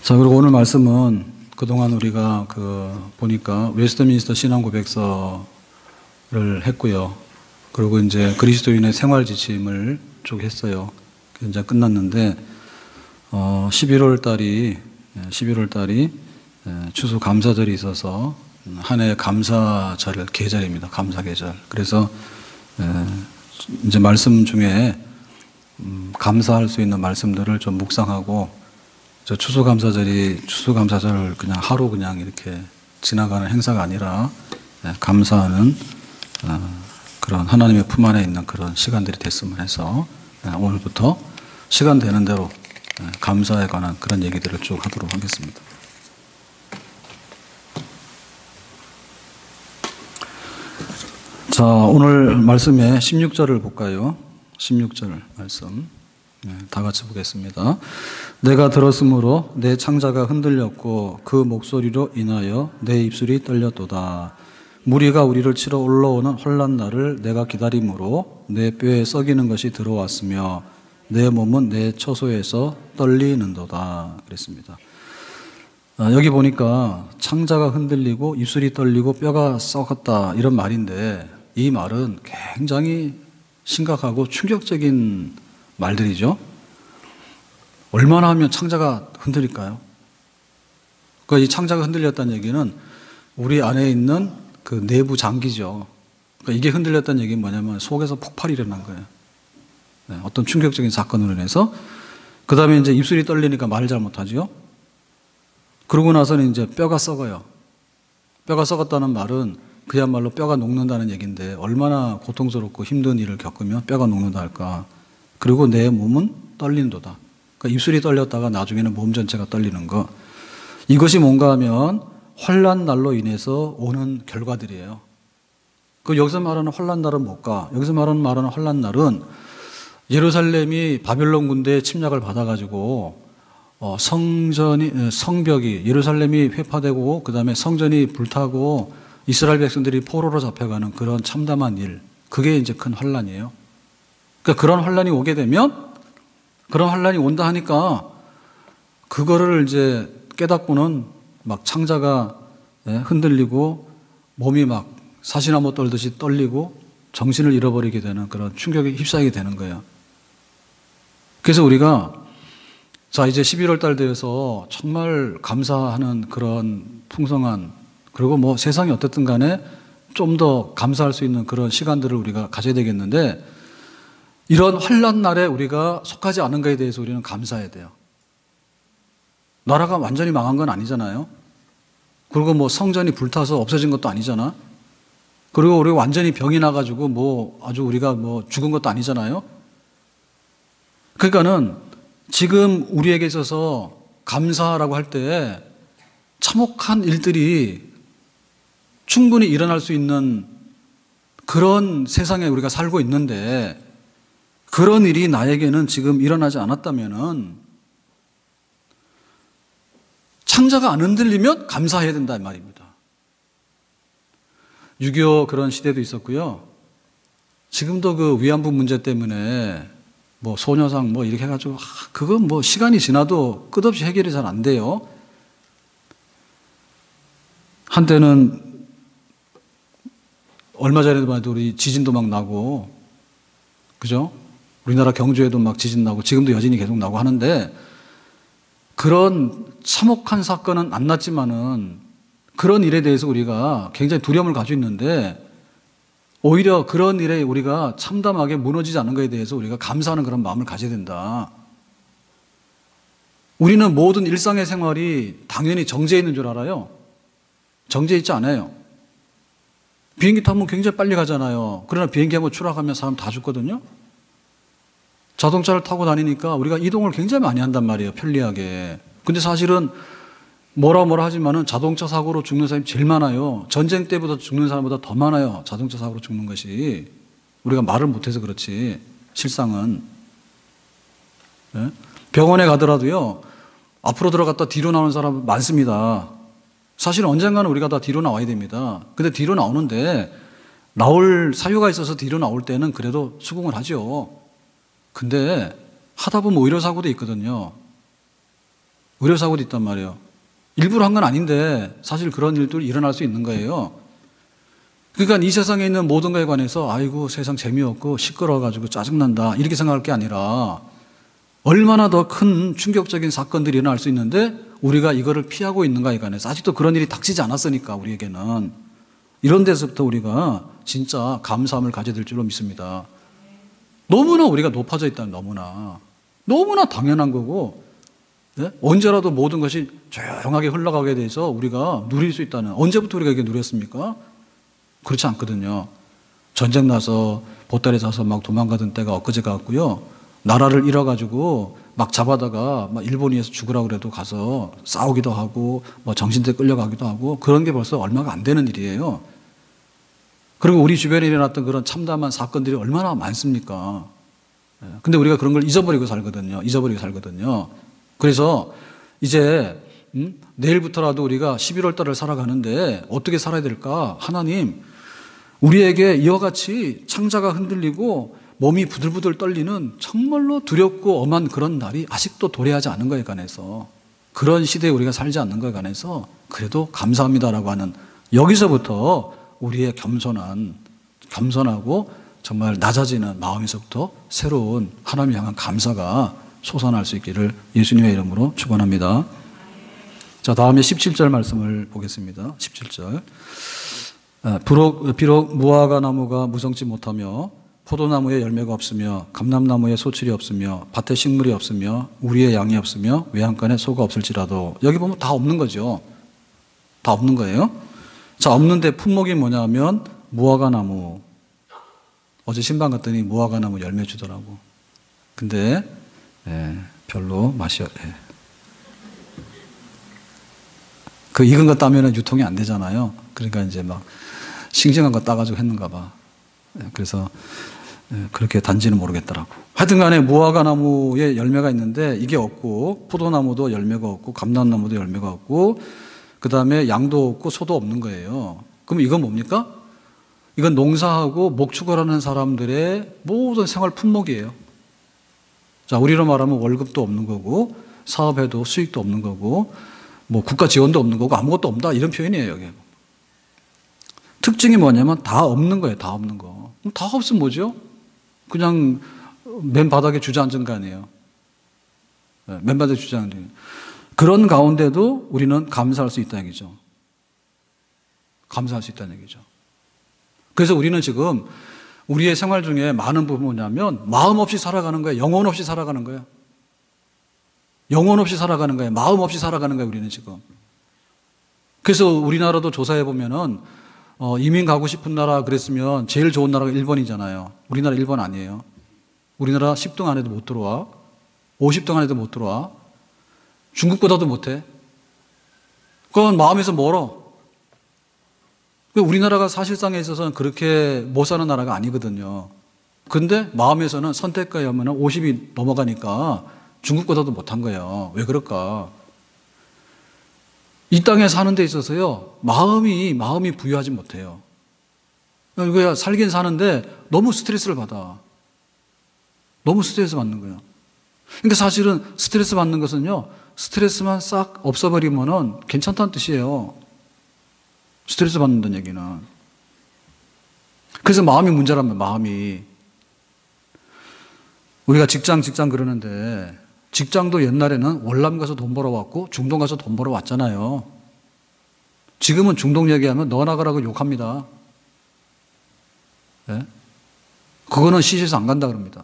자, 그리고 오늘 말씀은 그동안 우리가 보니까 웨스트민스터 신앙고백서를 했고요. 그리고 이제 그리스도인의 생활 지침을 쭉 했어요. 이제 끝났는데, 11월 달이 추수 감사절이 있어서 한 해 감사절, 계절입니다. 감사 계절. 그래서 이제 말씀 중에 감사할 수 있는 말씀들을 좀 묵상하고, 저 추수감사절을 그냥 하루 그냥 이렇게 지나가는 행사가 아니라 감사하는 그런 하나님의 품 안에 있는 그런 시간들이 됐으면 해서 오늘부터 시간 되는 대로 감사에 관한 그런 얘기들을 쭉 하도록 하겠습니다. 자, 오늘 말씀의 16절을 볼까요? 16절 말씀 다 같이 보겠습니다. 내가 들었으므로 내 창자가 흔들렸고 그 목소리로 인하여 내 입술이 떨렸도다. 무리가 우리를 치러 올라오는 혼란 날을 내가 기다림으로 내 뼈에 썩이는 것이 들어왔으며 내 몸은 내 처소에서 떨리는도다. 그랬습니다. 여기 보니까 창자가 흔들리고 입술이 떨리고 뼈가 썩었다 이런 말인데, 이 말은 굉장히 심각하고 충격적인 말들이죠. 얼마나 하면 창자가 흔들릴까요? 그러니까 이 창자가 흔들렸다는 얘기는 우리 안에 있는 그 내부 장기죠. 그러니까 이게 흔들렸다는 얘기는 뭐냐면 속에서 폭발이 일어난 거예요. 어떤 충격적인 사건으로 인해서. 그 다음에 이제 입술이 떨리니까 말을 잘 못하죠. 그러고 나서는 이제 뼈가 썩어요. 뼈가 썩었다는 말은 그야말로 뼈가 녹는다는 얘기인데, 얼마나 고통스럽고 힘든 일을 겪으면 뼈가 녹는다 할까. 그리고 내 몸은 떨린도다. 그러니까 입술이 떨렸다가 나중에는 몸 전체가 떨리는 거. 이것이 뭔가 하면 환난 날로 인해서 오는 결과들이에요. 여기서 말하는 환난 날은 뭘까? 여기서 말하는 환난 날은 예루살렘이 바벨론 군대의 침략을 받아가지고 성벽이, 예루살렘이 회파되고 그 다음에 성전이 불타고 이스라엘 백성들이 포로로 잡혀가는 그런 참담한 일, 그게 이제 큰 환난이에요. 그러니까 그런 환난이 오게 되면, 그런 환난이 온다 하니까 그거를 이제 깨닫고는 막 창자가 흔들리고 몸이 막 사시나무 떨듯이 떨리고 정신을 잃어버리게 되는 그런 충격에 휩싸이게 되는 거예요. 그래서 우리가 자, 이제 11월 달 되어서 정말 감사하는 그런 풍성한, 그리고 뭐 세상이 어떻든 간에 좀 더 감사할 수 있는 그런 시간들을 우리가 가져야 되겠는데, 이런 환난 날에 우리가 속하지 않은 것에 대해서 우리는 감사해야 돼요. 나라가 완전히 망한 건 아니잖아요. 그리고 뭐 성전이 불타서 없어진 것도 아니잖아. 그리고 우리가 완전히 병이 나가지고 뭐 아주 우리가 뭐 죽은 것도 아니잖아요. 그러니까는 지금 우리에게 있어서 감사라고 할 때 참혹한 일들이 충분히 일어날 수 있는 그런 세상에 우리가 살고 있는데, 그런 일이 나에게는 지금 일어나지 않았다면은 창자가 안 흔들리면 감사해야 된다 이 말입니다. 6.25 그런 시대도 있었고요. 지금도 그 위안부 문제 때문에 뭐 소녀상 뭐 이렇게 해가지고 그건 뭐 시간이 지나도 끝없이 해결이 잘 안 돼요. 한때는 얼마 전에도 봐도 우리 지진도 막 나고, 그죠? 우리나라 경주에도 막 지진 나고 지금도 여진이 계속 나고 하는데, 그런 참혹한 사건은 안 났지만은 그런 일에 대해서 우리가 굉장히 두려움을 가지고 있는데, 오히려 그런 일에 우리가 참담하게 무너지지 않은 것에 대해서 우리가 감사하는 그런 마음을 가져야 된다. 우리는 모든 일상의 생활이 당연히 정제해 있는 줄 알아요. 정제해 있지 않아요. 비행기 타면 굉장히 빨리 가잖아요. 그러나 비행기 한번 추락하면 사람 다 죽거든요. 자동차를 타고 다니니까 우리가 이동을 굉장히 많이 한단 말이에요. 편리하게. 근데 사실은 뭐라 하지만은 자동차 사고로 죽는 사람이 제일 많아요. 전쟁 때보다 죽는 사람보다 더 많아요. 자동차 사고로 죽는 것이. 우리가 말을 못해서 그렇지 실상은. 병원에 가더라도요, 앞으로 들어갔다 뒤로 나오는 사람 많습니다. 사실 언젠가는 우리가 다 뒤로 나와야 됩니다. 근데 뒤로 나오는데 나올 사유가 있어서 뒤로 나올 때는 그래도 수긍을 하죠. 근데 하다 보면 의료사고도 있거든요. 의료사고도 있단 말이에요. 일부러 한 건 아닌데 사실 그런 일들이 일어날 수 있는 거예요. 그러니까 이 세상에 있는 모든 것에 관해서 아이고 세상 재미없고 시끄러워가지고 짜증난다 이렇게 생각할 게 아니라 얼마나 더 큰 충격적인 사건들이 일어날 수 있는데 우리가 이거를 피하고 있는가에 관해서 아직도 그런 일이 닥치지 않았으니까 우리에게는 이런 데서부터 우리가 진짜 감사함을 가져야 될 줄로 믿습니다. 너무나 우리가 높아져 있다는 너무나 당연한 거고 네? 언제라도 모든 것이 조용하게 흘러가게 돼서 우리가 누릴 수 있다는 언제부터 우리가 이게 누렸습니까? 그렇지 않거든요. 전쟁 나서 보따리 사서 막 도망가던 때가 엊그제 같고요. 나라를 잃어가지고 막 잡아다가 막 일본에서 죽으라고 그래도 가서 싸우기도 하고 뭐 정신대 끌려가기도 하고 그런 게 벌써 얼마가 안 되는 일이에요. 그리고 우리 주변에 일어났던 그런 참담한 사건들이 얼마나 많습니까? 근데 우리가 그런 걸 잊어버리고 살거든요. 그래서 이제 내일부터라도 우리가 11월 달을 살아가는데 어떻게 살아야 될까? 하나님, 우리에게 이와 같이 창자가 흔들리고 몸이 부들부들 떨리는 정말로 두렵고 엄한 그런 날이 아직도 도래하지 않은 것에 관해서 그런 시대에 우리가 살지 않는 것에 관해서 그래도 감사합니다라고 하는 여기서부터 우리의 겸손하고 정말 낮아지는 마음에서부터 새로운 하나님을 향한 감사가 솟아날 수 있기를 예수님의 이름으로 축원합니다. 자, 다음에 17절 말씀을 보겠습니다. 17절. 비록 무화과 나무가 무성치 못하며 포도나무에 열매가 없으며 감람나무에 소출이 없으며 밭에 식물이 없으며 우리의 양이 없으며 외양간에 소가 없을지라도 여기 보면 다 없는 거죠. 다 없는 거예요. 자, 없는데 품목이 뭐냐면 무화과 나무. 어제 신방 갔더니 무화과 나무 열매 주더라고. 근데 별로 맛이 그 익은 거 따면은 유통이 안 되잖아요. 그러니까 이제 막 싱싱한 거 따가지고 했는가 봐. 그래서 그렇게 단지는 모르겠더라고. 하여튼 간에 무화과 나무에 열매가 있는데 이게 없고 포도나무도 열매가 없고 감람나무도 열매가 없고 그 다음에 양도 없고 소도 없는 거예요. 그럼 이건 뭡니까? 이건 농사하고 목축을하는 사람들의 모든 생활 품목이에요. 자, 우리로 말하면 월급도 없는 거고 사업해도 수익도 없는 거고 뭐 국가 지원도 없는 거고 아무것도 없다 이런 표현이에요. 여기. 특징이 뭐냐면 다 없는 거예요. 다 없는 거. 다 없으면 뭐죠? 그냥 맨 바닥에 주저앉은 거 아니에요. 맨 바닥에 주저앉은 거. 그런 가운데도 우리는 감사할 수 있다는 얘기죠. 감사할 수 있다는 얘기죠. 그래서 우리는 지금 우리의 생활 중에 많은 부분이 뭐냐면 마음 없이 살아가는 거예요. 영혼 없이 살아가는 거예요. 영혼 없이 살아가는 거예요. 마음 없이 살아가는 거예요. 우리는 지금. 그래서 우리나라도 조사해 보면은 이민 가고 싶은 나라 그랬으면 제일 좋은 나라가 일본이잖아요. 우리나라 일본 아니에요. 우리나라 10등 안에도 못 들어와. 50등 안에도 못 들어와. 중국보다도 못해. 그건 마음에서 멀어. 우리나라가 사실상에 있어서는 그렇게 못 사는 나라가 아니거든요. 근데 마음에서는 선택과에 하면 50이 넘어가니까 중국보다도 못한 거예요. 왜 그럴까? 이 땅에 사는 데 있어서요, 마음이 부유하지 못해요. 이거야, 살긴 사는데 너무 스트레스를 받아. 너무 스트레스 받는 거예요. 그러니까 사실은 스트레스 받는 것은요, 스트레스만 싹 없어버리면은 괜찮다는 뜻이에요. 스트레스 받는다는 얘기는. 그래서 마음이 문제라면, 마음이. 우리가 직장 그러는데, 직장도 옛날에는 월남 가서 돈 벌어왔고 중동 가서 돈 벌어왔잖아요. 지금은 중동 얘기하면 너 나가라고 욕합니다. 네? 그거는 시시해서 안 간다 그럽니다.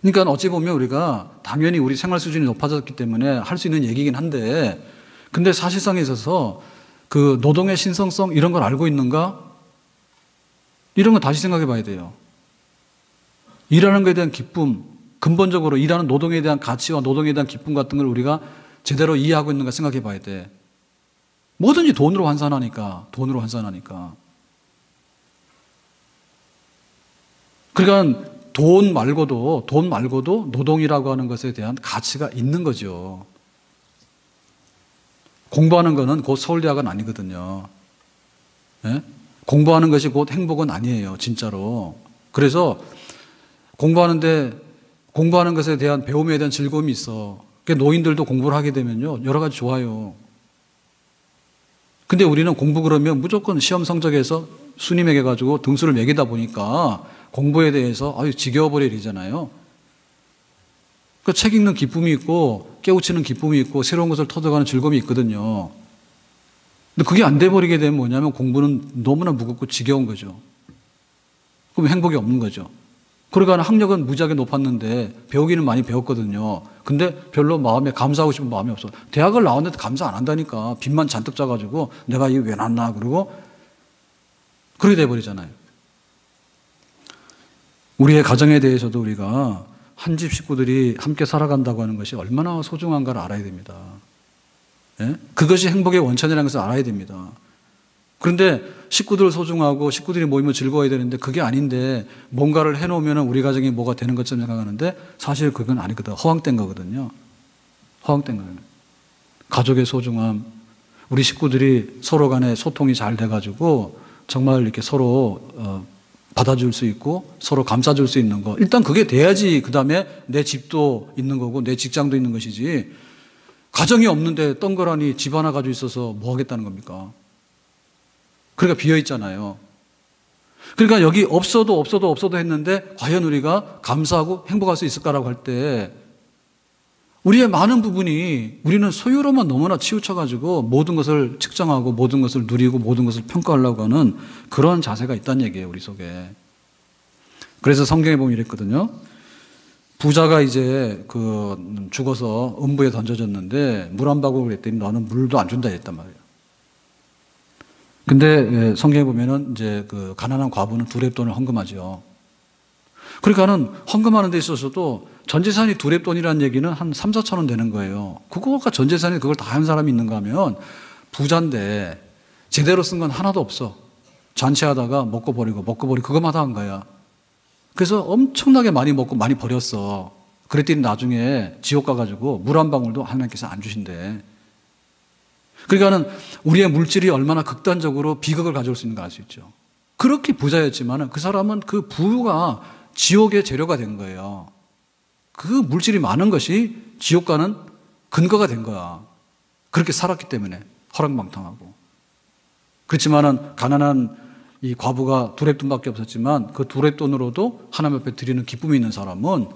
그러니까 어찌 보면 우리가 당연히 우리 생활 수준이 높아졌기 때문에 할 수 있는 얘기긴 한데 근데 사실상에 있어서 그 노동의 신성성 이런 걸 알고 있는가? 이런 거 다시 생각해 봐야 돼요. 일하는 것에 대한 기쁨, 근본적으로 일하는 노동에 대한 가치와 노동에 대한 기쁨 같은 걸 우리가 제대로 이해하고 있는가 생각해 봐야 돼. 뭐든지 돈으로 환산하니까. 그러니까 돈 말고도 노동이라고 하는 것에 대한 가치가 있는 거죠. 공부하는 거는 곧 서울대학은 아니거든요. 네? 공부하는 것이 곧 행복은 아니에요. 진짜로. 그래서 공부하는 것에 대한 배움에 대한 즐거움이 있어. 그러니까 노인들도 공부를 하게 되면요, 여러 가지 좋아요. 근데 우리는 공부 그러면 무조건 시험 성적에서 순위 매겨가지고 등수를 매기다 보니까 공부에 대해서 아유 지겨워버리잖아요. 그 책 읽는 기쁨이 있고 깨우치는 기쁨이 있고 새로운 것을 터득하는 즐거움이 있거든요. 근데 그게 안 돼버리게 되면 뭐냐면 공부는 너무나 무겁고 지겨운 거죠. 그럼 행복이 없는 거죠. 그러니까 학력은 무지하게 높았는데 배우기는 많이 배웠거든요. 근데 별로 마음에 감사하고 싶은 마음이 없어. 대학을 나왔는데 감사 안 한다니까. 빚만 잔뜩 짜가지고 내가 이거 왜 났나 그러고 그렇게 돼버리잖아요. 우리의 가정에 대해서도 우리가 한 집 식구들이 함께 살아간다고 하는 것이 얼마나 소중한가를 알아야 됩니다. 예? 그것이 행복의 원천이라는 것을 알아야 됩니다. 그런데 식구들 소중하고 식구들이 모이면 즐거워야 되는데 그게 아닌데 뭔가를 해놓으면 우리 가정이 뭐가 되는 것처럼 생각하는데 사실 그건 아니거든. 허황된 거거든요. 허황된 거예요. 가족의 소중함, 우리 식구들이 서로 간에 소통이 잘 돼가지고 정말 이렇게 서로 받아줄 수 있고 서로 감싸줄 수 있는 거. 일단 그게 돼야지 그 다음에 내 집도 있는 거고 내 직장도 있는 것이지 가정이 없는데 덩그러니 집 하나 가지고 있어서 뭐 하겠다는 겁니까? 그러니까 비어 있잖아요. 그러니까 여기 없어도 했는데 과연 우리가 감사하고 행복할 수 있을까라고 할 때 우리의 많은 부분이 우리는 소유로만 너무나 치우쳐가지고 모든 것을 측정하고 모든 것을 누리고 모든 것을 평가하려고 하는 그런 자세가 있다는 얘기예요, 우리 속에. 그래서 성경에 보면 이랬거든요. 부자가 이제 죽어서 음부에 던져졌는데 물 한 바구니 그랬더니 너는 물도 안 준다 했단 말이에요. 근데 성경에 보면은 이제 가난한 과부는 두렙돈을 헌금하죠. 그러니까는 헌금하는 데 있어서도 전 재산이 두렙돈이라는 얘기는 한 3, 4천 원 되는 거예요. 그거가 전 재산이 그걸 다 한 사람이 있는가 하면 부자인데 제대로 쓴 건 하나도 없어. 잔치하다가 먹고 버리고 그거마다 한 거야. 그래서 엄청나게 많이 먹고 많이 버렸어. 그랬더니 나중에 지옥 가가지고 물 한 방울도 하나님께서 안 주신대. 그러니까는 우리의 물질이 얼마나 극단적으로 비극을 가져올 수 있는가 알 수 있죠. 그렇게 부자였지만 그 사람은 그 부가 지옥의 재료가 된 거예요. 그 물질이 많은 것이 지옥 가는 근거가 된 거야. 그렇게 살았기 때문에 허랑방탕하고. 그렇지만은 가난한 이 과부가 두렙돈밖에 없었지만 그 두렙돈으로도 하나님 앞에 드리는 기쁨이 있는 사람은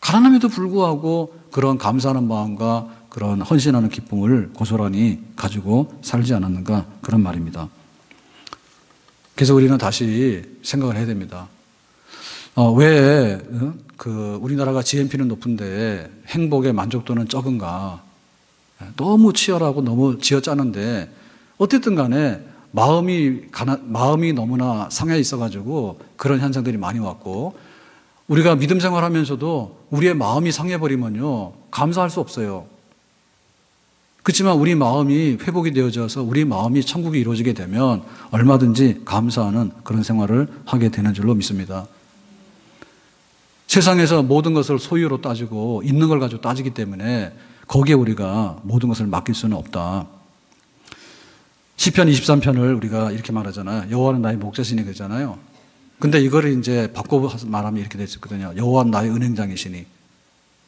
가난함에도 불구하고 그런 감사하는 마음과 그런 헌신하는 기쁨을 고스란히 가지고 살지 않았는가 그런 말입니다. 그래서 우리는 다시 생각을 해야 됩니다. 왜 우리나라가 GNP는 높은데 행복의 만족도는 적은가? 너무 치열하고 너무 쥐어짜는데 어쨌든 간에 마음이 너무나 상해 있어가지고 그런 현상들이 많이 왔고 우리가 믿음 생활하면서도 우리의 마음이 상해버리면요 감사할 수 없어요. 그렇지만 우리 마음이 회복이 되어져서 우리 마음이 천국이 이루어지게 되면 얼마든지 감사하는 그런 생활을 하게 되는 줄로 믿습니다. 세상에서 모든 것을 소유로 따지고 있는 걸 가지고 따지기 때문에 거기에 우리가 모든 것을 맡길 수는 없다. 시편 23편을 우리가 이렇게 말하잖아요. 여호와는 나의 목자시니 그러잖아요. 근데 이거를 이제 바꿔 말하면 이렇게 됐었거든요. 여호와는 나의 은행장이시니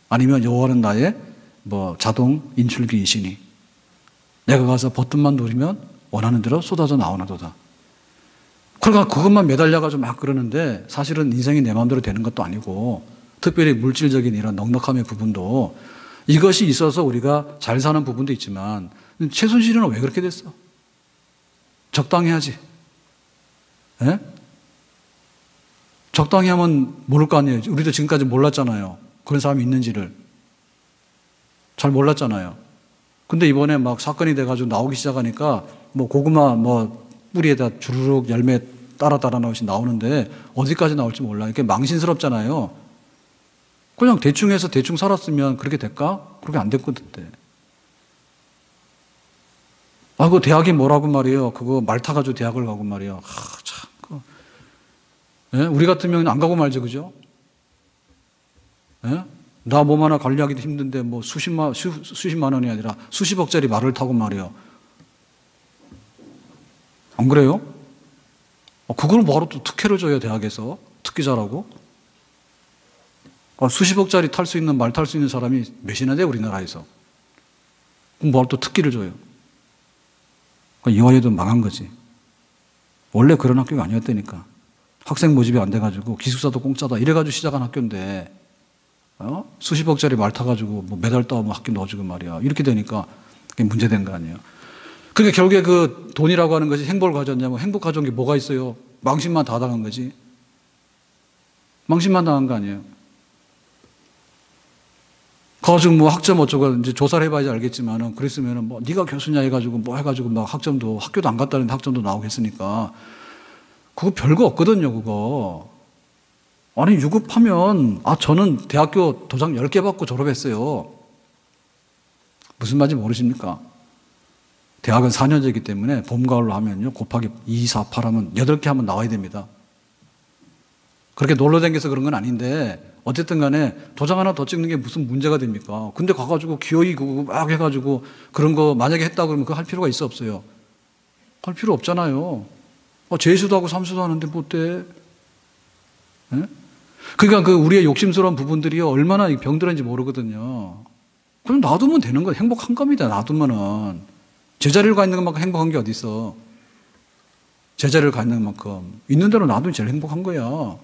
아니면 여호와는 나의 자동 인출기이시니 내가 가서 버튼만 누르면 원하는 대로 쏟아져 나오나도다. 그러니까 그것만 매달려가지고 막 그러는데 사실은 인생이 내 마음대로 되는 것도 아니고 특별히 물질적인 이런 넉넉함의 부분도 이것이 있어서 우리가 잘 사는 부분도 있지만 최순실은 왜 그렇게 됐어? 적당히 하지. 예? 적당히 하면 모를 거 아니에요. 우리도 지금까지 몰랐잖아요. 그런 사람이 있는지를. 잘 몰랐잖아요. 근데 이번에 막 사건이 돼가지고 나오기 시작하니까 고구마 뿌리에다 주르륵 열매 따라 나오는데 어디까지 나올지 몰라. 이게 망신스럽잖아요. 그냥 대충 해서 대충 살았으면 그렇게 될까? 그렇게 안 됐거든. 그 대학이 뭐라고 말이에요. 그거 말 타가지고 대학을 가고 말이에요. 참. 예? 우리 같으면 안 가고 말지, 그죠? 예? 나 몸 하나 관리하기도 힘든데 수십만 원이 아니라 수십억짜리 말을 타고 말이에요. 안 그래요? 그걸 뭐하러 또 특혜를 줘요, 대학에서? 특기자라고? 수십억짜리 탈 수 있는 말 탈 수 있는 사람이 몇이나 돼 우리나라에서. 그럼 뭘 또 특기를 줘요. 이화여도 망한 거지. 원래 그런 학교가 아니었다니까. 학생 모집이 안 돼가지고 기숙사도 공짜다 이래가지고 시작한 학교인데 수십억짜리 말 타가지고 뭐 매달 따오면 학교 넣어주고 말이야. 이렇게 되니까 그게 문제된 거 아니에요. 그러니까 결국에 그 돈이라고 하는 것이 행복을 가졌냐면 행복 가져온 게 뭐가 있어요? 망신만 다 당한 거지. 망신만 당한 거 아니에요. 가지고 뭐 학점 어쩌고 이제 조사를 해봐야지 알겠지만은 그랬으면은 뭐 네가 교수냐 해가지고 뭐 해가지고 막 학점도 학교도 안 갔다는데 학점도 나오겠으니까 그거 별거 없거든요. 그거 아니 유급하면 저는 대학교 도장 10개 받고 졸업했어요. 무슨 말인지 모르십니까? 대학은 4년제이기 때문에 봄 가을로 하면요 곱하기 2, 4, 8 하면 8개 하면 나와야 됩니다. 그렇게 놀러 다녀서 그런 건 아닌데 어쨌든 간에 도장 하나 더 찍는 게 무슨 문제가 됩니까? 근데 가가지고 기어이 막 해가지고 그런 거 만약에 했다 그러면 그거 할 필요가 있어 없어요? 할 필요 없잖아요. 재수도 하고 삼수도 하는데 뭐 어때? 예? 그러니까 그 우리의 욕심스러운 부분들이요 얼마나 병들었는지 모르거든요. 그냥 놔두면 되는 거예요. 행복한 겁니다. 놔두면은. 제자리를 가 있는 것만큼 행복한 게 어디 있어? 제자리를 가 있는 만큼 있는 대로 놔두면 제일 행복한 거야.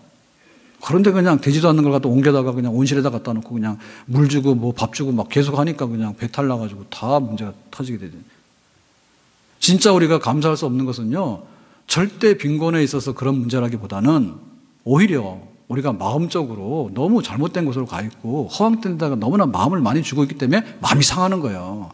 그런데 그냥 되지도 않는 걸 갖다 옮겨다가 그냥 온실에다 갖다 놓고 그냥 물 주고 뭐 밥 주고 막 계속 하니까 그냥 배탈 나가지고 다 문제가 터지게 되죠. 진짜 우리가 감사할 수 없는 것은요, 절대 빈곤에 있어서 그런 문제라기보다는 오히려 우리가 마음적으로 너무 잘못된 곳으로 가 있고 허황된 데다가 너무나 마음을 많이 주고 있기 때문에 마음이 상하는 거예요.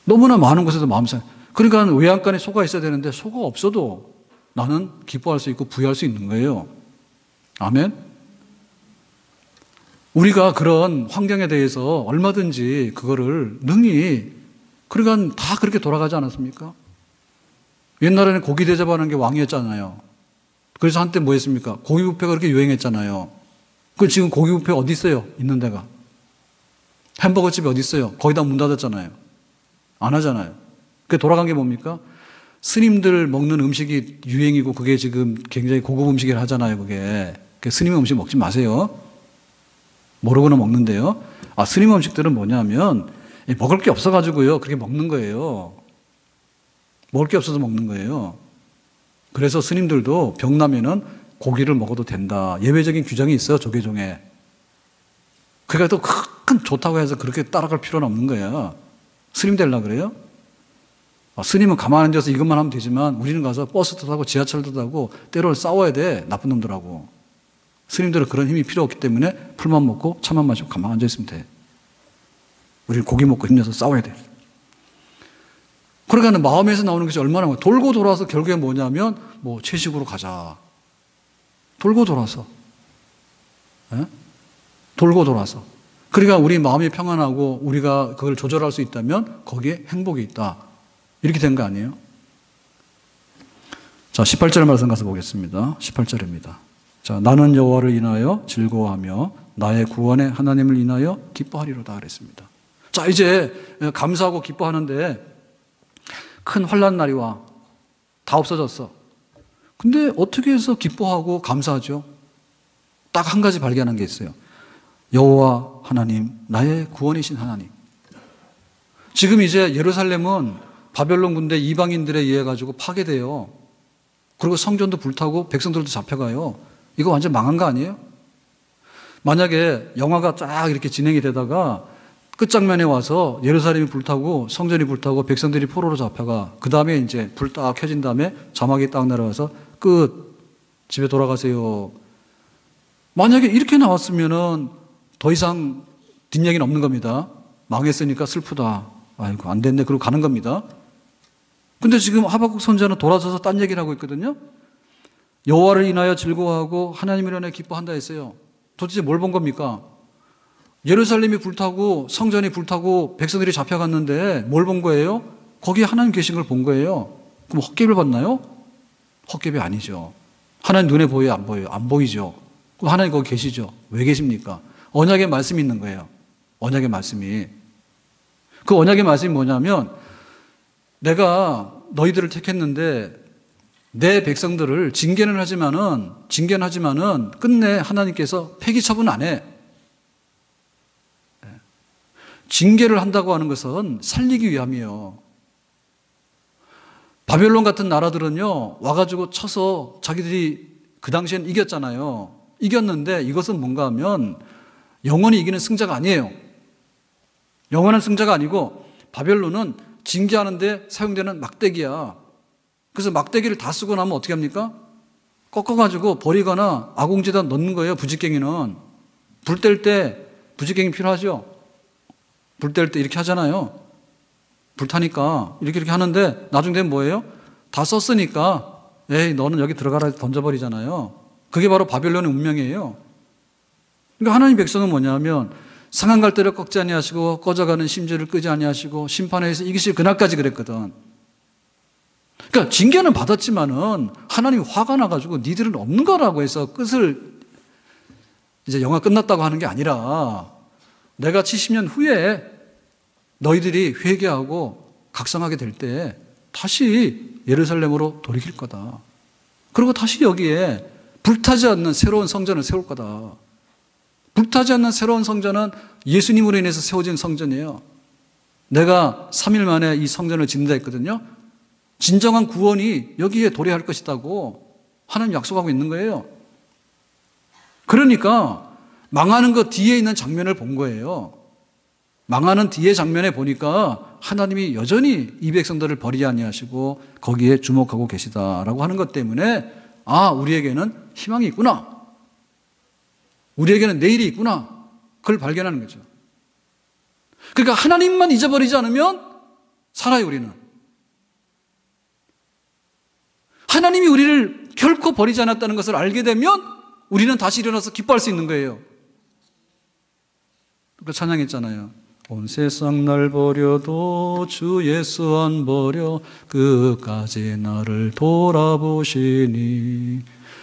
너무나 많은 곳에서 마음이 상해. 그러니까 외양간에 소가 있어야 되는데 소가 없어도 나는 기뻐할 수 있고 부여할 수 있는 거예요. 아멘? 우리가 그런 환경에 대해서 얼마든지 그거를 능히, 그러니까 다 그렇게 돌아가지 않았습니까? 옛날에는 고기 대접하는 게 왕이었잖아요. 그래서 한때 뭐 했습니까? 고기 뷔페가 그렇게 유행했잖아요. 그 지금 고기 뷔페 어디 있어요? 있는 데가. 햄버거 집이 어디 있어요? 거의 다 문 닫았잖아요. 안 하잖아요. 그게 돌아간 게 뭡니까? 스님들 먹는 음식이 유행이고 그게 지금 굉장히 고급 음식이라 하잖아요. 그게 스님 음식 먹지 마세요. 모르고는 먹는데요. 스님 음식들은 뭐냐면 먹을 게 없어가지고요 그렇게 먹는 거예요. 먹을 게 없어서 먹는 거예요. 그래서 스님들도 병 나면은 고기를 먹어도 된다. 예외적인 규정이 있어요. 조계종에. 그러니까 또 큰 좋다고 해서 그렇게 따라갈 필요는 없는 거예요. 스님 되려고 그래요? 스님은 가만히 앉아서 이것만 하면 되지만 우리는 가서 버스도 타고 지하철도 타고 때로는 싸워야 돼. 나쁜 놈들하고. 스님들은 그런 힘이 필요 없기 때문에 풀만 먹고 차만 마시고 가만히 앉아있으면 돼. 우리는 고기 먹고 힘내서 싸워야 돼. 그러니까 마음에서 나오는 것이 얼마나 많아요. 돌고 돌아서 결국에 뭐냐면 뭐 채식으로 가자. 돌고 돌아서. 예? 돌고 돌아서. 그러니까 우리 마음이 평안하고 우리가 그걸 조절할 수 있다면 거기에 행복이 있다. 이렇게 된 거 아니에요? 자, 18절 말씀 가서 보겠습니다. 18절입니다. 자, 나는 여호와를 인하여 즐거워하며 나의 구원의 하나님을 인하여 기뻐하리로다 그랬습니다. 자, 이제 감사하고 기뻐하는데 큰 환난 날이 와. 다 없어졌어. 근데 어떻게 해서 기뻐하고 감사하죠? 딱 한 가지 발견한 게 있어요. 여호와 하나님, 나의 구원이신 하나님. 지금 이제 예루살렘은 바벨론 군대 이방인들에 의해 가지고 파괴돼요. 그리고 성전도 불타고 백성들도 잡혀가요. 이거 완전 망한 거 아니에요? 만약에 영화가 쫙 이렇게 진행이 되다가 끝장면에 와서 예루살렘이 불타고 성전이 불타고 백성들이 포로로 잡혀가. 그 다음에 이제 불 딱 켜진 다음에 자막이 딱 내려와서 끝. 집에 돌아가세요. 만약에 이렇게 나왔으면은 더 이상 뒷얘기는 없는 겁니다. 망했으니까 슬프다. 아이고 안 됐네. 그러고 가는 겁니다. 근데 지금 하박국 선지자는 돌아서서 딴 얘기를 하고 있거든요. 여호와를 인하여 즐거워하고 하나님을 인하여 기뻐한다 했어요. 도대체 뭘 본 겁니까? 예루살렘이 불타고 성전이 불타고 백성들이 잡혀갔는데 뭘 본 거예요? 거기에 하나님 계신 걸 본 거예요. 그럼 헛개비를 봤나요? 헛개비 아니죠. 하나님 눈에 보여요? 안 보여요? 안 보이죠. 그럼 하나님 거기 계시죠. 왜 계십니까? 언약의 말씀이 있는 거예요. 언약의 말씀이. 그 언약의 말씀이 뭐냐면 내가 너희들을 택했는데 내 백성들을 징계는 하지만은 끝내 하나님께서 폐기 처분 안 해. 징계를 한다고 하는 것은 살리기 위함이에요. 바벨론 같은 나라들은요, 와가지고 쳐서 자기들이 그 당시엔 이겼잖아요. 이겼는데 이것은 뭔가 하면 영원히 이기는 승자가 아니에요. 영원한 승자가 아니고 바벨론은 징계하는데 사용되는 막대기야. 그래서 막대기를 다 쓰고 나면 어떻게 합니까? 꺾어가지고 버리거나 아궁지에다 넣는 거예요, 부직갱이는. 불 뗄 때 부직갱이 필요하죠? 불 뗄 때 이렇게 하잖아요. 불타니까 이렇게 하는데 나중 되면 뭐예요? 다 썼으니까 에이 너는 여기 들어가라 던져버리잖아요. 그게 바로 바벨론의 운명이에요. 그러니까 하나님 백성은 뭐냐면 상한 갈대를 꺾지 아니하시고 꺼져가는 심지를 끄지 아니하시고 심판에 의해서 이기실 그날까지 그랬거든. 그러니까 징계는 받았지만은 하나님이 화가 나가지고 니들은 없는 거라고 해서 끝을 이제 영화 끝났다고 하는 게 아니라 내가 70년 후에 너희들이 회개하고 각성하게 될 때 다시 예루살렘으로 돌이킬 거다. 그리고 다시 여기에 불타지 않는 새로운 성전을 세울 거다. 불타지 않는 새로운 성전은 예수님으로 인해서 세워진 성전이에요. 내가 3일 만에 이 성전을 짓는다 했거든요. 진정한 구원이 여기에 도래할 것이라고 하나님 약속하고 있는 거예요. 그러니까 망하는 것 뒤에 있는 장면을 본 거예요. 망하는 뒤에 장면에 보니까 하나님이 여전히 이 백성들을 버리지 아니하시고 거기에 주목하고 계시다라고 하는 것 때문에 아, 우리에게는 희망이 있구나. 우리에게는 내일이 있구나. 그걸 발견하는 거죠. 그러니까 하나님만 잊어버리지 않으면 살아요, 우리는. 하나님이 우리를 결코 버리지 않았다는 것을 알게 되면 우리는 다시 일어나서 기뻐할 수 있는 거예요. 그 찬양했잖아요. 온 세상 날 버려도 주 예수 안 버려 끝까지 나를 돌아보시니.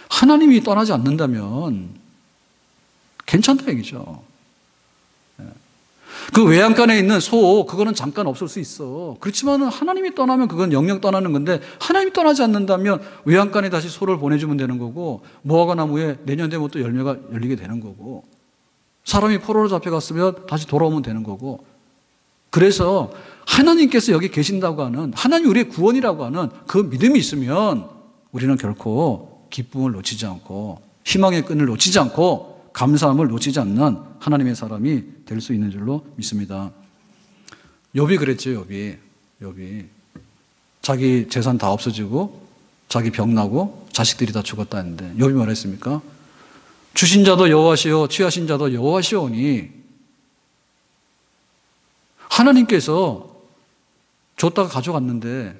하나님이 떠나지 않는다면 괜찮다 얘기죠. 그 외양간에 있는 소, 그거는 잠깐 없을 수 있어. 그렇지만 하나님이 떠나면 그건 영영 떠나는 건데 하나님이 떠나지 않는다면 외양간에 다시 소를 보내주면 되는 거고 무화과 나무에 내년 되면 또 열매가 열리게 되는 거고 사람이 포로로 잡혀갔으면 다시 돌아오면 되는 거고. 그래서 하나님께서 여기 계신다고 하는, 하나님 우리의 구원이라고 하는 그 믿음이 있으면 우리는 결코 기쁨을 놓치지 않고 희망의 끈을 놓치지 않고 감사함을 놓치지 않는 하나님의 사람이 될 수 있는 줄로 믿습니다. 욥이 그랬죠. 욥이 자기 재산 다 없어지고 자기 병 나고 자식들이 다 죽었다 했는데 욥이 뭐라 했습니까? 주신 자도 여호와시오 취하신 자도 여호와시오니. 하나님께서 줬다가 가져갔는데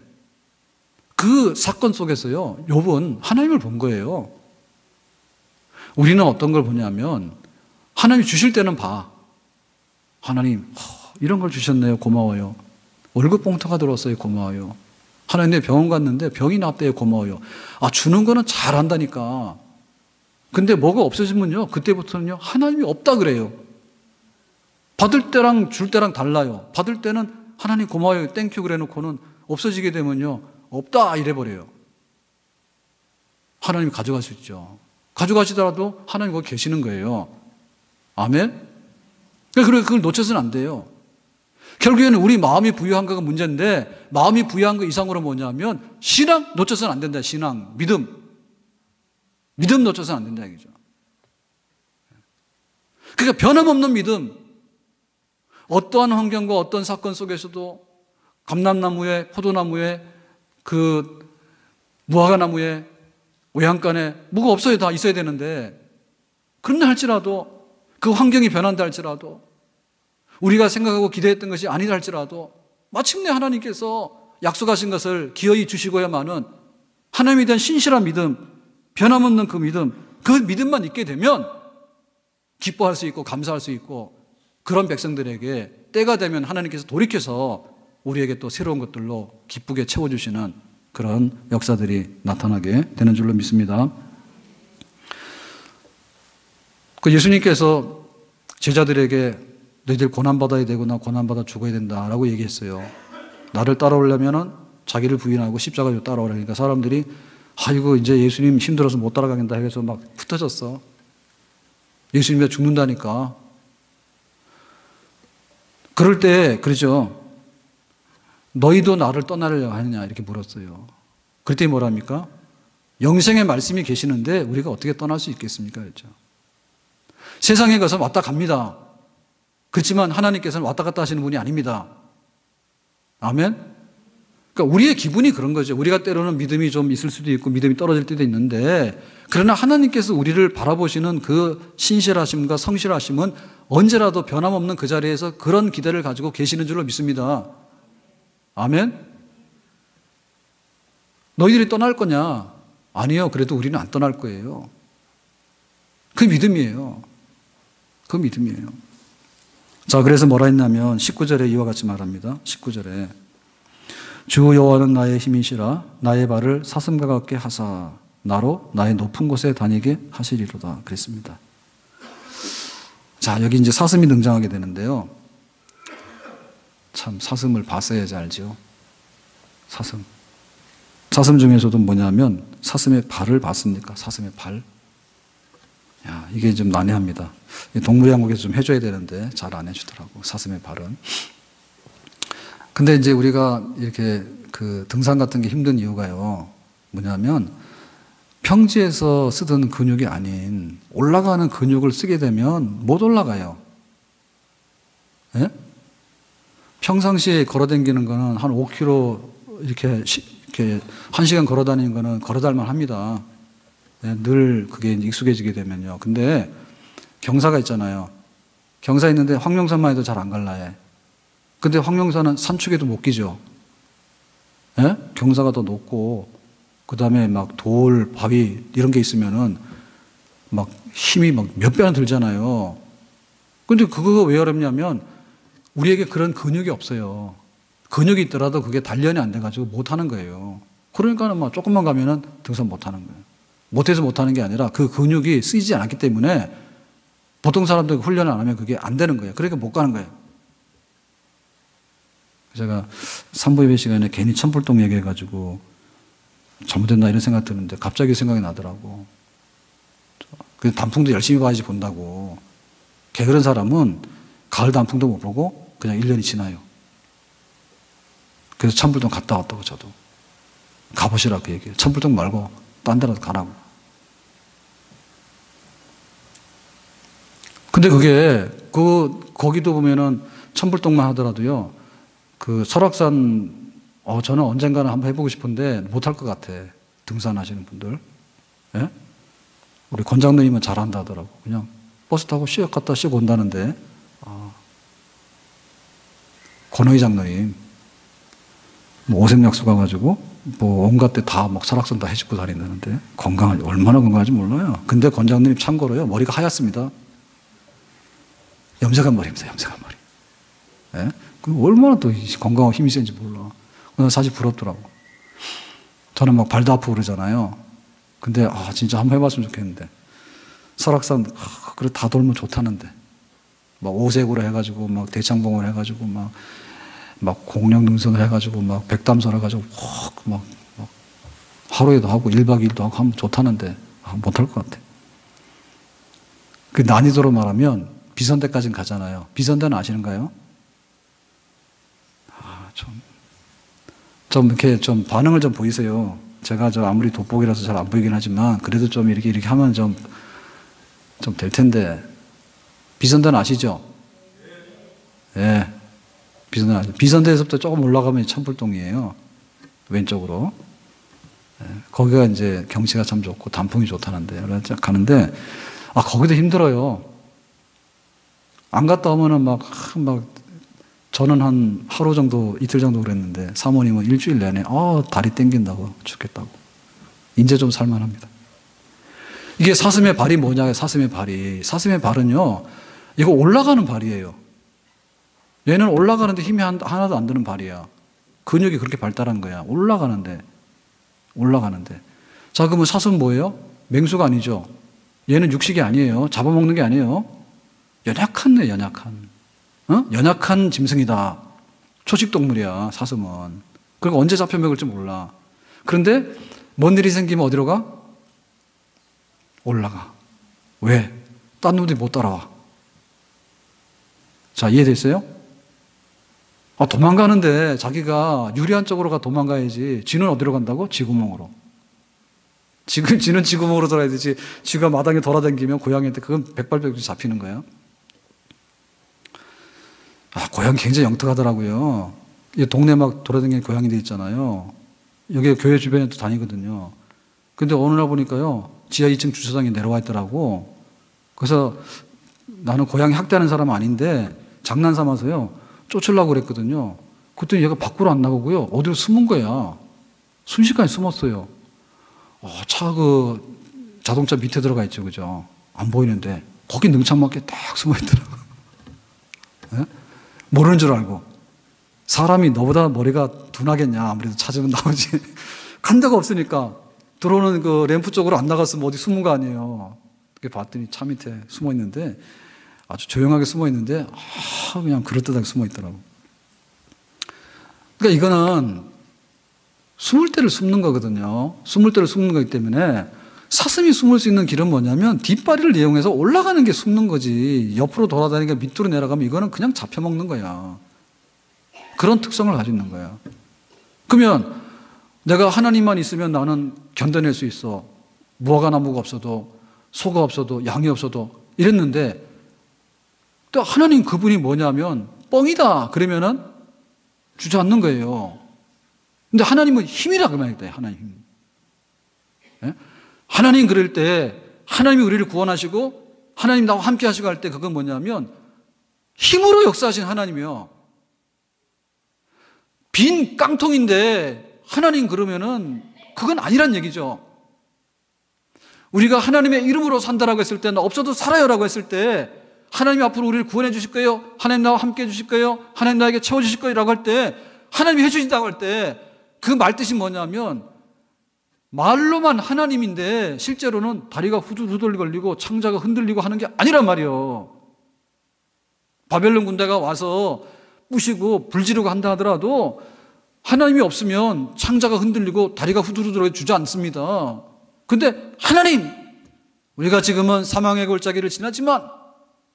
그 사건 속에서요, 욥은 하나님을 본 거예요. 우리는 어떤 걸 보냐면 하나님 주실 때는 봐. 하나님 이런 걸 주셨네요. 고마워요. 월급 봉투가 들어왔어요. 고마워요. 하나님 내 병원 갔는데 병이 났대요. 고마워요. 아, 주는 거는 잘한다니까. 근데 뭐가 없어지면요, 그때부터는요 하나님이 없다 그래요. 받을 때랑 줄 때랑 달라요. 받을 때는 하나님 고마워요 땡큐 그래 놓고는 없어지게 되면요 없다 이래버려요. 하나님이 가져갈 수 있죠. 가져가시더라도 하나님 거기 계시는 거예요. 아멘? 그러니까 그걸 놓쳐서는 안 돼요. 결국에는 우리 마음이 부유한 거가 문제인데 마음이 부유한 거 이상으로 뭐냐면 신앙 놓쳐서는 안 된다. 신앙, 믿음 놓쳐서는 안 된다 얘기죠. 그러니까 변함없는 믿음. 어떠한 환경과 어떤 사건 속에서도 감람나무에 포도나무에 그 무화과나무에 외양간에 뭐가 없어요. 다 있어야 되는데 그런다 할지라도 그 환경이 변한다 할지라도 우리가 생각하고 기대했던 것이 아니다 할지라도 마침내 하나님께서 약속하신 것을 기어이 주시고야만은 하나님에 대한 신실한 믿음, 변함없는 그 믿음만 있게 되면 기뻐할 수 있고 감사할 수 있고 그런 백성들에게 때가 되면 하나님께서 돌이켜서 우리에게 또 새로운 것들로 기쁘게 채워주시는 그런 역사들이 나타나게 되는 줄로 믿습니다. 그 예수님께서 제자들에게 너희들 고난받아야 되거나 고난받아 죽어야 된다라고 얘기했어요. 나를 따라오려면 자기를 부인하고 십자가로 따라오라니까 사람들이 아이고, 이제 예수님 힘들어서 못 따라가겠다 해서 막 흩어졌어. 예수님이 죽는다니까. 그럴 때, 그러죠. 너희도 나를 떠나려고 하느냐, 이렇게 물었어요. 그때 뭐랍니까? 영생의 말씀이 계시는데 우리가 어떻게 떠날 수 있겠습니까? 그렇죠. 세상에 가서 왔다 갑니다. 그렇지만 하나님께서는 왔다 갔다 하시는 분이 아닙니다. 아멘? 그러니까 우리의 기분이 그런 거죠. 우리가 때로는 믿음이 좀 있을 수도 있고 믿음이 떨어질 때도 있는데, 그러나 하나님께서 우리를 바라보시는 그 신실하심과 성실하심은 언제라도 변함없는 그 자리에서 그런 기대를 가지고 계시는 줄로 믿습니다. 아멘? 너희들이 떠날 거냐? 아니요. 그래도 우리는 안 떠날 거예요. 그 믿음이에요. 그 믿음이에요. 자, 그래서 뭐라 했냐면 19절에 이와 같이 말합니다. 19절에 주 여호와는 나의 힘이시라 나의 발을 사슴과 같게 하사 나로 나의 높은 곳에 다니게 하시리로다 그랬습니다. 자, 여기 이제 사슴이 등장하게 되는데요. 참 사슴을 봤어야지 알죠. 사슴 중에서도 뭐냐면 사슴의 발을 봤습니까? 사슴의 발. 야, 이게 좀 난해합니다. 동물의왕국에서 좀 해줘야 되는데 잘 안 해주더라고, 사슴의 발은. 근데 이제 우리가 이렇게 그 등산 같은 게 힘든 이유가요, 뭐냐면 평지에서 쓰던 근육이 아닌 올라가는 근육을 쓰게 되면 못 올라가요. 예? 평상시에 걸어 다니는 거는 한 5km 이렇게 1시간 걸어 다니는 거는 걸어 달만 합니다. 예, 늘 그게 익숙해지게 되면요. 근데 경사가 있잖아요. 경사 있는데 황룡산만 해도 잘 안 갈라해. 근데 황룡산은 산축에도 못 끼죠. 예? 경사가 더 높고, 그 다음에 막 돌, 바위, 이런 게 있으면은 막 힘이 막 몇 배나 들잖아요. 근데 그거가 왜 어렵냐면 우리에게 그런 근육이 없어요. 근육이 있더라도 그게 단련이 안 돼가지고 못 하는 거예요. 그러니까는 막 조금만 가면은 등산 못 하는 거예요. 못해서 못 하는 게 아니라 그 근육이 쓰이지 않았기 때문에 보통 사람들 훈련을 안 하면 그게 안 되는 거예요. 그러니까 못 가는 거예요. 제가 산부 예배 시간에 괜히 천불동 얘기해가지고 잘못됐나 이런 생각 드는데 갑자기 생각이 나더라고. 그래서 단풍도 열심히 봐야지 본다고. 게으른 사람은 가을 단풍도 못 보고 그냥 1년이 지나요. 그래서 천불동 갔다 왔다고 저도. 가보시라고 그 얘기해요. 천불동 말고 딴 데라도 가라고. 근데 그게 거기도 보면은 천불동만 하더라도요, 그 설악산, 저는 언젠가는 한번 해보고 싶은데 못할 것 같아. 등산하시는 분들. 예? 우리 권장님은 잘한다 하더라고. 그냥 버스 타고 씩 갔다 씩 온다는데, 권호희 장로님, 뭐 오색약수 가가지고, 뭐 온갖 데 다 막 설악산 다 해주고 다닌다는데, 얼마나 건강한지 몰라요. 근데 권장님 참고로요, 머리가 하얗습니다. 염색한 머리입니다, 염색한 머리. 예? 얼마나 또 건강하고 힘이 센지 몰라. 난 사실 부럽더라고. 저는 막 발도 아프고 그러잖아요. 근데, 진짜 한번 해봤으면 좋겠는데. 설악산, 그래, 다 돌면 좋다는데. 막 오색으로 해가지고, 막 대창봉을 해가지고, 막 공룡등선을 해가지고, 막 백담설 해가지고, 막 하루에도 하고, 1박 2일도 하고 하면 좋다는데, 못할 것 같아. 그 난이도로 말하면, 비선대까지는 가잖아요. 비선대는 아시는가요? 좀 이렇게 좀 반응을 좀 보이세요. 제가 아무리 돋보기라서 잘 안 보이긴 하지만, 그래도 좀 이렇게 하면 좀 될 텐데. 비선대는 아시죠? 예. 비선대는 아시죠? 비선대에서부터 조금 올라가면 천불동이에요. 왼쪽으로. 예. 거기가 이제 경치가 참 좋고, 단풍이 좋다는데. 그래서 가는데, 거기도 힘들어요. 안 갔다 오면은 저는 한 하루 정도, 이틀 정도 그랬는데, 사모님은 일주일 내내, 다리 땡긴다고, 죽겠다고. 이제 좀 살만합니다. 이게 사슴의 발이 뭐냐, 사슴의 발이. 사슴의 발은요, 이거 올라가는 발이에요. 얘는 올라가는데 힘이 하나도 안 드는 발이야. 근육이 그렇게 발달한 거야. 올라가는데. 자, 그러면 사슴은 뭐예요? 맹수가 아니죠. 얘는 육식이 아니에요. 잡아먹는 게 아니에요. 연약한 연약한 짐승이다. 초식동물이야, 사슴은. 그러니까 언제 잡혀 먹을지 몰라. 그런데 뭔 일이 생기면 어디로 가? 올라가. 왜? 딴 놈들이 못 따라와. 자, 이해됐어요? 도망가는데 자기가 유리한 쪽으로 도망가야지. 쥐는 어디로 간다고? 쥐구멍으로. 쥐는 쥐구멍으로 돌아야 되지. 쥐가 마당에 돌아다니면 고양이한테 그건 백발백중 잡히는 거야. 고양이 굉장히 영특하더라고요. 이 동네 막 돌아다니는 고양이들 있잖아요. 여기 교회 주변에도 다니거든요. 근데 어느 날 보니까요, 지하 2층 주차장에 내려와 있더라고. 그래서 나는 고양이 학대하는 사람은 아닌데 장난 삼아서요, 쫓으려고 그랬거든요. 그랬더니 얘가 밖으로 안 나가고요, 어디로 숨은 거야. 순식간에 숨었어요. 자동차 밑에 들어가 있죠, 그죠? 안 보이는데 거기 능청맞게 딱 숨어 있더라고. 네? 모르는 줄 알고. 사람이 너보다 머리가 둔하겠냐, 아무래도 찾으면 나오지. 간 데가 없으니까 들어오는 그 램프 쪽으로 안 나갔으면 어디 숨은 거 아니에요. 그렇게 봤더니 차 밑에 숨어 있는데, 아주 조용하게 숨어 있는데, 그냥 그럴듯하게 숨어 있더라고. 그러니까 이거는 숨을 때를 숨는 거거든요. 숨을 때를 숨는 거기 때문에 사슴이 숨을 수 있는 길은 뭐냐면 뒷발을 이용해서 올라가는 게 숨는 거지. 옆으로 돌아다니니까 밑으로 내려가면 이거는 그냥 잡혀먹는 거야. 그런 특성을 가지고 있는 거야. 그러면 내가 하나님만 있으면 나는 견뎌낼 수 있어. 무화과 나무가 없어도, 소가 없어도, 양이 없어도 이랬는데, 또 하나님 그분이 뭐냐면 뻥이다 그러면은 주저앉는 거예요. 근데 하나님은 힘이라 그 말이다. 하나님 힘. 예? 하나님 그럴 때 하나님이 우리를 구원하시고 하나님 나와 함께 하시고 할 때 그건 뭐냐면 힘으로 역사하신 하나님이요. 빈 깡통인데 하나님 그러면은 그건 아니란 얘기죠. 우리가 하나님의 이름으로 산다라고 했을 때는 없어도 살아요라고 했을 때 하나님 앞으로 우리를 구원해 주실 거예요. 하나님 나와 함께 해 주실 거예요. 하나님 나에게 채워 주실 거예요 라고 할 때, 하나님이 해 주신다고 할 때 그 말 뜻이 뭐냐면 말로만 하나님인데 실제로는 다리가 후들후들 걸리고 창자가 흔들리고 하는 게 아니란 말이에요. 바벨론 군대가 와서 부시고 불지르고 한다 하더라도 하나님이 없으면 창자가 흔들리고 다리가 후들후들 주저앉습니다. 근데 하나님, 우리가 지금은 사망의 골짜기를 지났지만,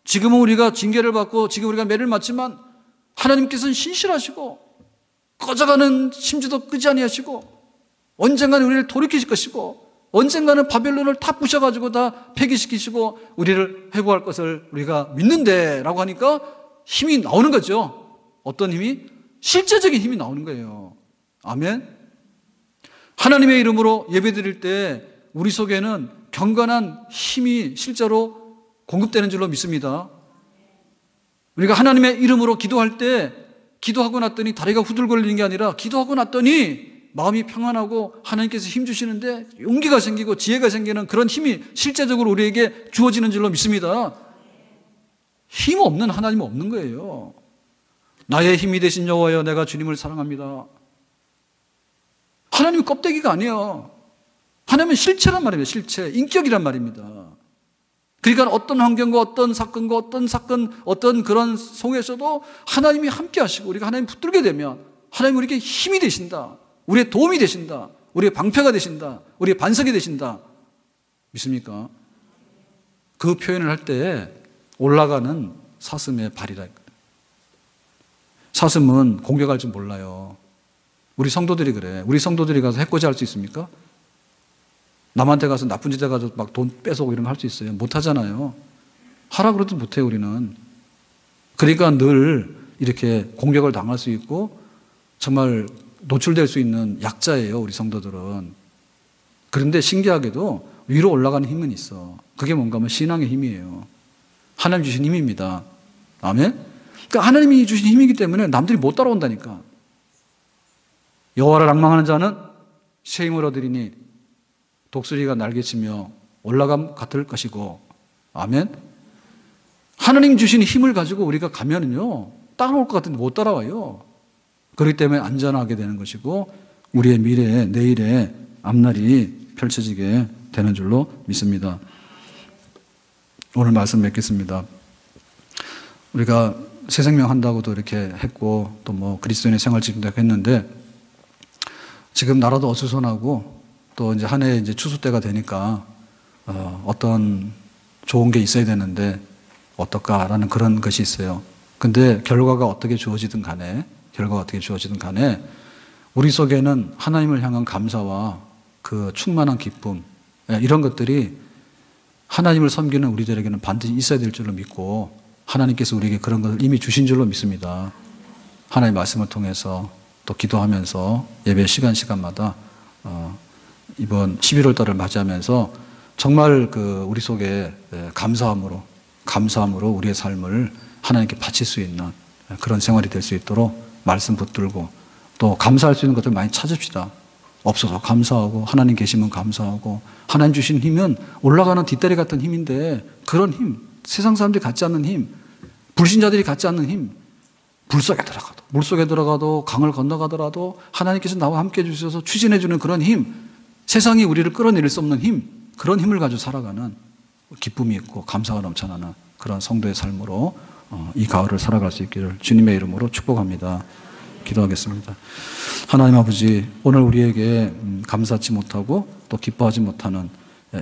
지금은 우리가 징계를 받고 지금 우리가 매를 맞지만 하나님께서는 신실하시고 꺼져가는 심지도 끄지 아니하시고 언젠가는 우리를 돌이키실 것이고 언젠가는 바벨론을 다 부셔가지고 다 폐기시키시고 우리를 회복할 것을 우리가 믿는데 라고 하니까 힘이 나오는 거죠. 어떤 힘이? 실제적인 힘이 나오는 거예요. 아멘. 하나님의 이름으로 예배드릴 때 우리 속에는 경건한 힘이 실제로 공급되는 줄로 믿습니다. 우리가 하나님의 이름으로 기도할 때 기도하고 났더니 다리가 후들거리는 게 아니라 기도하고 났더니 마음이 평안하고 하나님께서 힘 주시는데 용기가 생기고 지혜가 생기는 그런 힘이 실제적으로 우리에게 주어지는 줄로 믿습니다. 힘 없는 하나님은 없는 거예요. 나의 힘이 되신 여호와여, 내가 주님을 사랑합니다. 하나님은 껍데기가 아니에요. 하나님은 실체란 말입니다. 실체, 인격이란 말입니다. 그러니까 어떤 환경과 어떤 사건과 어떤 그런 속에서도 하나님이 함께 하시고 우리가 하나님 붙들게 되면 하나님 우리에게 힘이 되신다. 우리의 도움이 되신다. 우리의 방패가 되신다. 우리의 반석이 되신다. 믿습니까? 그 표현을 할 때 올라가는 사슴의 발이라. 사슴은 공격할 줄 몰라요. 우리 성도들이 그래. 우리 성도들이 가서 해코지 할 수 있습니까? 남한테 가서 나쁜 짓 해가지고 막 돈 뺏어오고 이런 거 할 수 있어요? 못 하잖아요. 하라 그래도 못 해요, 우리는. 그러니까 늘 이렇게 공격을 당할 수 있고 정말 노출될 수 있는 약자예요, 우리 성도들은. 그런데 신기하게도 위로 올라가는 힘은 있어. 그게 뭔가 하면 신앙의 힘이에요. 하나님 주신 힘입니다. 아멘? 그러니까 하나님이 주신 힘이기 때문에 남들이 못 따라온다니까. 여호와를 앙망하는 자는 새 힘을 얻으리니 독수리가 날개치며 올라감 같을 것이고. 아멘? 하나님 주신 힘을 가지고 우리가 가면은요, 따라올 것 같은데 못 따라와요. 그렇기 때문에 안전하게 되는 것이고 우리의 미래에, 내일의 앞날이 펼쳐지게 되는 줄로 믿습니다. 오늘 말씀 맺겠습니다. 우리가 새 생명 한다고도 이렇게 했고 또 뭐 그리스도인의 생활 지킨다고 했는데 지금 나라도 어수선하고 또 이제 한 해 이제 추수 때가 되니까 어떤 좋은 게 있어야 되는데 어떨까라는 그런 것이 있어요. 근데 결과가 어떻게 주어지든 간에 우리 속에는 하나님을 향한 감사와 그 충만한 기쁨, 이런 것들이 하나님을 섬기는 우리들에게는 반드시 있어야 될 줄로 믿고 하나님께서 우리에게 그런 것을 이미 주신 줄로 믿습니다. 하나님의 말씀을 통해서 또 기도하면서 예배 시간마다 이번 11월 달을 맞이하면서 정말 그 우리 속에 감사함으로 우리의 삶을 하나님께 바칠 수 있는 그런 생활이 될 수 있도록 말씀 붙들고 또 감사할 수 있는 것들 많이 찾읍시다. 없어서 감사하고 하나님 계시면 감사하고 하나님 주신 힘은 올라가는 뒷다리 같은 힘인데 그런 힘, 세상 사람들이 갖지 않는 힘, 불신자들이 갖지 않는 힘, 물속에 들어가도 강을 건너가더라도 하나님께서 나와 함께 해주셔서 추진해 주는 그런 힘, 세상이 우리를 끌어내릴 수 없는 힘, 그런 힘을 가지고 살아가는 기쁨이 있고 감사가 넘쳐나는 그런 성도의 삶으로 이 가을을 살아갈 수 있기를 주님의 이름으로 축복합니다. 기도하겠습니다. 하나님 아버지, 오늘 우리에게 감사하지 못하고 또 기뻐하지 못하는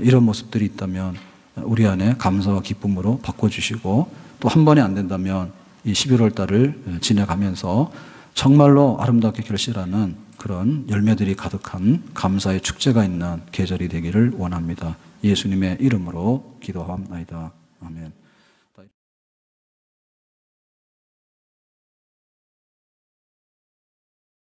이런 모습들이 있다면 우리 안에 감사와 기쁨으로 바꿔주시고 또 한 번에 안 된다면 이 11월 달을 지내가면서 정말로 아름답게 결실하는 그런 열매들이 가득한 감사의 축제가 있는 계절이 되기를 원합니다. 예수님의 이름으로 기도합니다. 아멘.